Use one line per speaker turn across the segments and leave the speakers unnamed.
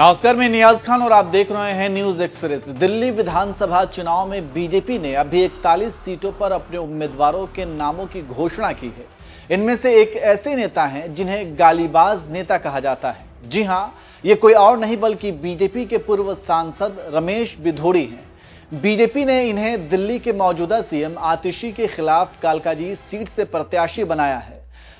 नमस्कार, मैं नियाज खान और आप देख रहे हैं न्यूज एक्सप्रेस। दिल्ली विधानसभा चुनाव में बीजेपी ने अभी 41 सीटों पर अपने उम्मीदवारों के नामों की घोषणा की है। इनमें से एक ऐसे नेता हैं जिन्हें गालीबाज नेता कहा जाता है। जी हां, ये कोई और नहीं बल्कि बीजेपी के पूर्व सांसद रमेश बिधूड़ी हैं। बीजेपी ने इन्हें दिल्ली के मौजूदा सीएम आतिशी के खिलाफ कालकाजी सीट से प्रत्याशी बनाया है।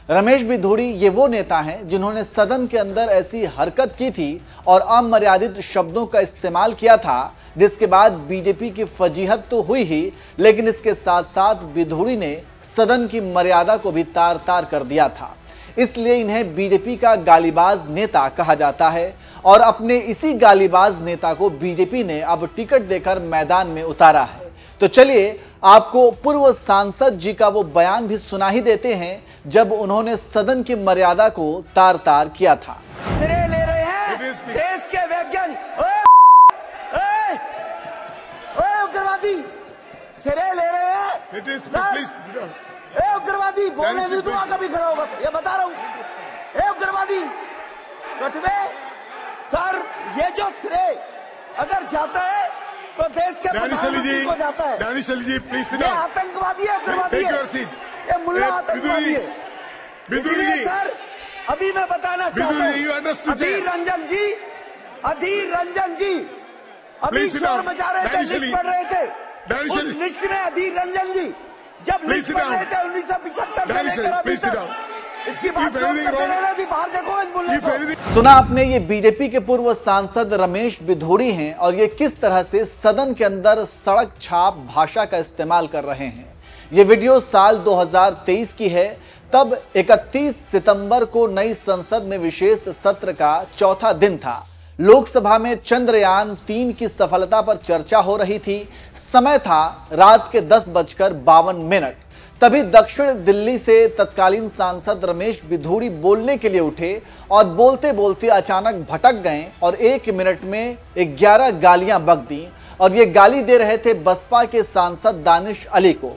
रमेश बिधूड़ी ये वो नेता हैं जिन्होंने सदन के अंदर ऐसी हरकत की थी और अमर्यादित शब्दों का इस्तेमाल किया था, जिसके बाद बीजेपी की फजीहत तो हुई ही, लेकिन इसके साथ साथ बिधूड़ी ने सदन की मर्यादा को भी तार तार कर दिया था। इसलिए इन्हें बीजेपी का गालीबाज नेता कहा जाता है और अपने इसी गालीबाज नेता को बीजेपी ने अब टिकट देकर मैदान में उतारा है। तो चलिए आपको पूर्व सांसद जी का वो बयान भी सुना ही देते हैं जब उन्होंने सदन की मर्यादा को तार तार किया था।
सिरे ले रहे हैं देश के वैज्ञानिक, उग्रवादी सिरे ले रहे हैं। उग्रवादी बोलने नहीं दूंगा, कभी खड़ा होगा ये बता रहा हूँ। उग्रवादी कटवे सर, ये जो श्रेय अगर जाता है तो देश के प्रधानमंत्री को जाता है।
जी प्लीज,
ये आतंकवादी है, उग्रवादी है, ये मुल्ला आतंकवादी है। इसलिए सर अभी मैं बताना चाहता हूँ, अधीर रंजन जी अभी शोर मचा रहे थे, लिस्ट पढ़ रहे थे। उस लिस्ट में अधीर रंजन जी जब लिस्ट पढ़ रहे थे 1975 से लेकर अभी तक, इसकी बात बाहर देखो।
सुना आपने, ये बीजेपी के पूर्व सांसद रमेश बिधूड़ी हैं और ये किस तरह से सदन के अंदर सड़क छाप भाषा का इस्तेमाल कर रहे हैं। ये वीडियो साल 2023 की है। तब 31 सितंबर को नई संसद में विशेष सत्र का चौथा दिन था। लोकसभा में चंद्रयान 3 की सफलता पर चर्चा हो रही थी। समय था रात के 10:52। तभी दक्षिण दिल्ली से तत्कालीन सांसद रमेश बिधूड़ी बोलने के लिए उठे और बोलते बोलते अचानक भटक गए और 1 मिनट में 11 गालियां बक दी और ये गाली दे रहे थे बसपा के सांसद दानिश अली को।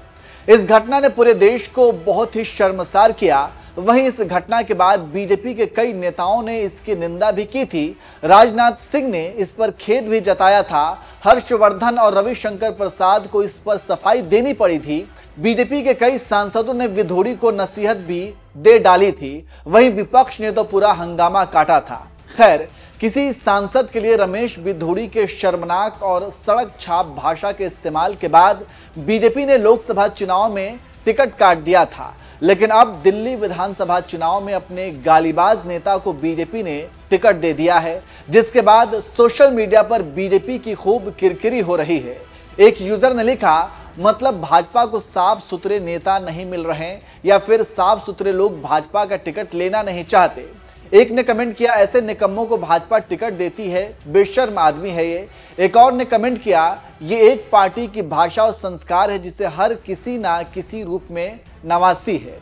इस घटना ने पूरे देश को बहुत ही शर्मसार किया। वहीं इस घटना के बाद बीजेपी के कई नेताओं ने इसकी निंदा भी की थी। राजनाथ सिंह ने इस पर खेद भी जताया था। हर्षवर्धन और रविशंकर प्रसाद को इस पर सफाई देनी पड़ी थी। बीजेपी के कई सांसदों ने बिधूड़ी को नसीहत भी दे डाली थी। वहीं विपक्ष ने तो पूरा हंगामा काटा था। खैर, किसी सांसद के लिए रमेश बिधूड़ी के शर्मनाक और सड़क छाप भाषा के इस्तेमाल के बाद बीजेपी ने लोकसभा चुनाव में टिकट काट दिया था, लेकिन अब दिल्ली विधानसभा चुनाव में अपने गालीबाज नेता को बीजेपी ने टिकट दे दिया है, जिसके बाद सोशल मीडिया पर बीजेपी की खूब किरकिरी हो रही है। एक यूजर ने लिखा, मतलब भाजपा को साफ सुथरे नेता नहीं मिल रहे या फिर साफ सुथरे लोग भाजपा का टिकट लेना नहीं चाहते। एक ने कमेंट किया, ऐसे निकम्मों को भाजपा टिकट देती है, बेशर्म आदमी है ये। एक और ने कमेंट किया, ये एक पार्टी की भाषा और संस्कार है जिसे हर किसी ना किसी रूप में नवाजती है।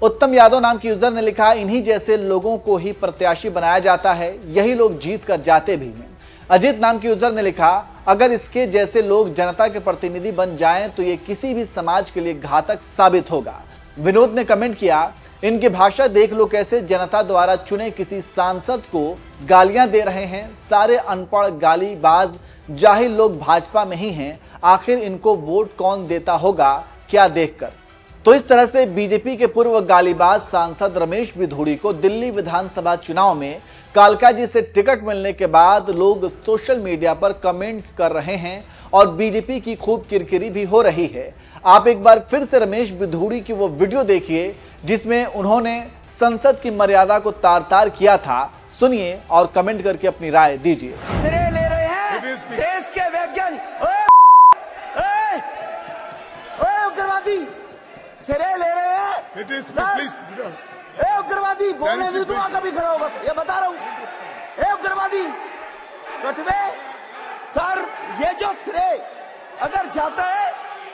उत्तम यादव नाम के यूजर ने लिखा, इन्हीं जैसे लोगों को ही प्रत्याशी बनाया जाता है, यही लोग जीत कर जाते भी हैं। अजीत नाम के यूजर ने लिखा, अगर इसके जैसे लोग जनता के प्रतिनिधि बन जाएं तो ये किसी भी समाज के लिए घातक साबित होगा। विनोद ने कमेंट किया, इनकी भाषा देख लो, कैसे जनता द्वारा चुने किसी सांसद को गालियां दे रहे हैं। सारे अनपढ़ गालीबाज जाहिल लोग भाजपा में ही हैं। आखिर इनको वोट कौन देता होगा क्या देखकर। तो इस तरह से बीजेपी के पूर्व गालीबाज सांसद रमेश बिधूड़ी को दिल्ली विधानसभा चुनाव में कालकाजी से टिकट मिलने के बाद लोग सोशल मीडिया पर कमेंट कर रहे हैं और बीजेपी की खूब किरकिरी भी हो रही है। आप एक बार फिर से रमेश बिधूड़ी की वो वीडियो देखिए जिसमें उन्होंने संसद की मर्यादा को तार तार किया था। सुनिए और कमेंट करके अपनी राय दीजिए।
सिरे ले रहे हैं देश के वैज्ञानिक, उग्रवादी सिरे ले रहे हैं। उग्रवादी बोलने नहीं दूंगा, कभी खड़ा होगा ये बता रहा हूँ। उग्रवादी कटवे सर, ये जो श्रेय अगर जाता है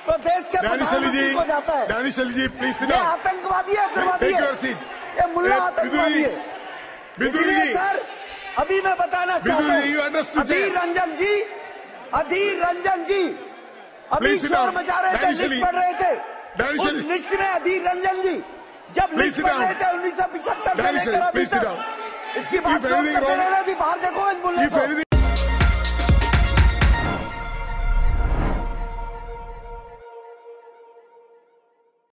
तो देश के प्रधानमंत्री को जाता है।
जी प्लीज,
ये आतंकवादी है, उग्रवादी है, ये मुल्ला आतंकवादी है। इसलिए सर अभी मैं बताना चाहता हूँ, अधीर रंजन जी अभी शोर मचा रहे थे, लिस्ट पढ़ रहे थे। उस लिस्ट में अधीर रंजन जी जब लिस्ट पढ़ रहे थे 1975 से लेकर अभी तक, इसकी बात करते रहना थी, बाहर देखो बोलने को।